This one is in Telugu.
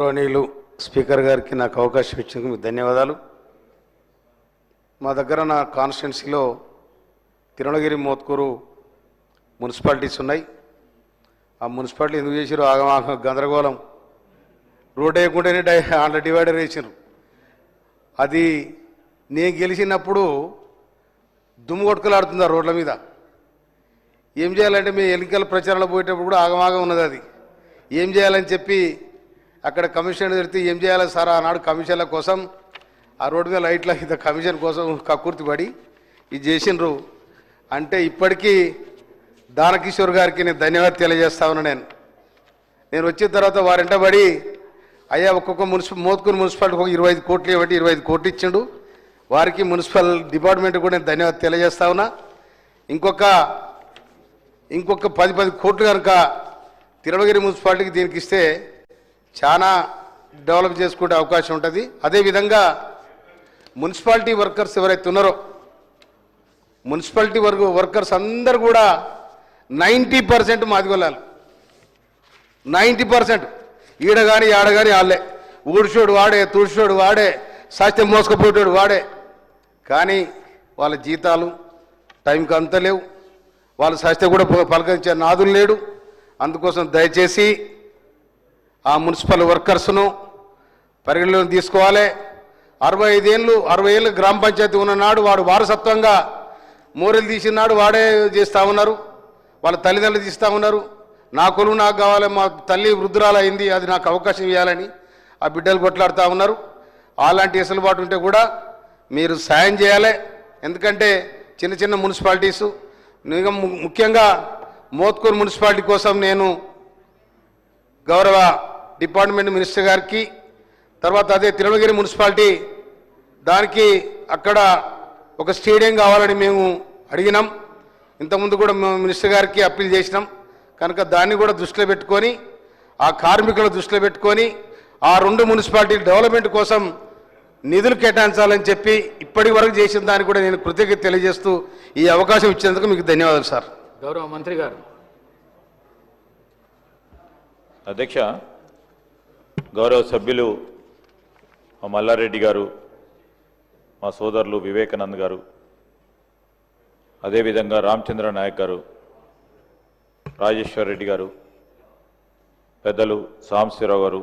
గౌరవనీయులు స్పీకర్ గారికి నాకు అవకాశం ఇచ్చినందుకు మీకు ధన్యవాదాలు. మా దగ్గర నా కాన్స్టిట్యున్సీలో తిరుమలగిరి, మోత్కూరు మున్సిపాలిటీస్ ఉన్నాయి. ఆ మున్సిపాలిటీ ఎందుకు చేసారు? ఆగమాగం గందరగోళం. రోడ్ వేయకుండానే అందులో డివైడర్ వేసారు. అది నేను గెలిచినప్పుడు దుమ్ము కొట్టుకలాడుతుంది ఆ రోడ్ల మీద. ఏం చేయాలంటే మేము ఎన్నికల ప్రచారంలో పోయేటప్పుడు కూడా ఆగమాగం ఉన్నది. అది ఏం చేయాలని చెప్పి అక్కడ కమిషన్ పెడితే ఏం చేయాలి సార్ ఆనాడు కమిషన్ల కోసం ఆ రోడ్డు మీద లైట్ల ఇంత కమిషన్ కోసం కక్కుర్తి పడి ఇది చేసినారు. అంటే ఇప్పటికీ దానకిషోర్ గారికి నేను ధన్యవాదాలు తెలియజేస్తా ఉన్నా. నేను వచ్చిన తర్వాత వారింటబడి అయ్యా ఒక్కొక్క మోత్కూరు మున్సిపాలిటీకి ఒక 25 కోట్లు ఇవ్వండి, 25 కోట్లు ఇచ్చిండు. వారికి మున్సిపల్ డిపార్ట్మెంట్ కూడా నేను ధన్యవాదాలు తెలియజేస్తా ఉన్నా. ఇంకొక 10 కోట్లు కనుక తిరుమలగిరి మున్సిపాలిటీకి దీనికి ఇస్తే చాలా డెవలప్ చేసుకునే అవకాశం ఉంటుంది. అదేవిధంగా మున్సిపాలిటీ వర్కర్స్ ఎవరైతే ఉన్నారో మున్సిపాలిటీ వర్కర్స్ అందరూ కూడా 90% మాదిగొల్లాలి. 90% ఈడ కానీ ఆడ కానీ వాళ్ళే. ఊడ్చోడు వాడే, తుడిచోడు వాడే, సాధ్యం మోసుకపోయాడు వాడే. కానీ వాళ్ళ జీతాలు టైంకి అంత లేవు. వాళ్ళ శాస్త్ర కూడా పలకరించే నాదులు లేడు. అందుకోసం దయచేసి ఆ మున్సిపల్ వర్కర్స్ను పరిగణలోకి తీసుకోవాలి. 60 ఏళ్ళు గ్రామ పంచాయతీ ఉన్ననాడు వాడు వారసత్వంగా మోరెలు తీసినాడు వాడే చేస్తూ ఉన్నారు. వాళ్ళ తల్లిదండ్రులు తీస్తూ ఉన్నారు. నా కొలువు నాకు కావాలి, మా తల్లి వృద్ధురాలు అయింది, అది నాకు అవకాశం ఇవ్వాలని ఆ బిడ్డలు కొట్లాడుతూ ఉన్నారు. అలాంటి వెసులుబాటు ఉంటే కూడా మీరు సాయం చేయాలి. ఎందుకంటే చిన్న చిన్న మున్సిపాలిటీసు, ముఖ్యంగా మోత్కూరు మున్సిపాలిటీ కోసం నేను గౌరవ డిపార్ట్మెంట్ మినిస్టర్ గారికి, తర్వాత అదే తిరుమలగిరి మున్సిపాలిటీ దానికి అక్కడ ఒక స్టేడియం కావాలని మేము అడిగినాం. ఇంతకుముందు కూడా మేము మినిస్టర్ గారికి అప్పీల్ చేసినాం. కనుక దాన్ని కూడా దృష్టిలో పెట్టుకొని ఆ కార్మికుల దృష్టిలో పెట్టుకొని ఆ 2 మున్సిపాలిటీల డెవలప్మెంట్ కోసం నిధులు కేటాయించాలని చెప్పి ఇప్పటి వరకు చేసిన దాన్ని కూడా నేను కృతజ్ఞత తెలియజేస్తూ ఈ అవకాశం ఇచ్చినందుకు మీకు ధన్యవాదాలు సార్. గౌరవ మంత్రి గారు. అధ్యక్ష, గౌరవ సభ్యులు మా మల్లారెడ్డి గారు, మా సోదరులు వివేకానంద్ గారు, అదేవిధంగా రామచంద్ర నాయక్ గారు, రాజేశ్వర్ రెడ్డి గారు, పెద్దలు సాంబశివరావు గారు,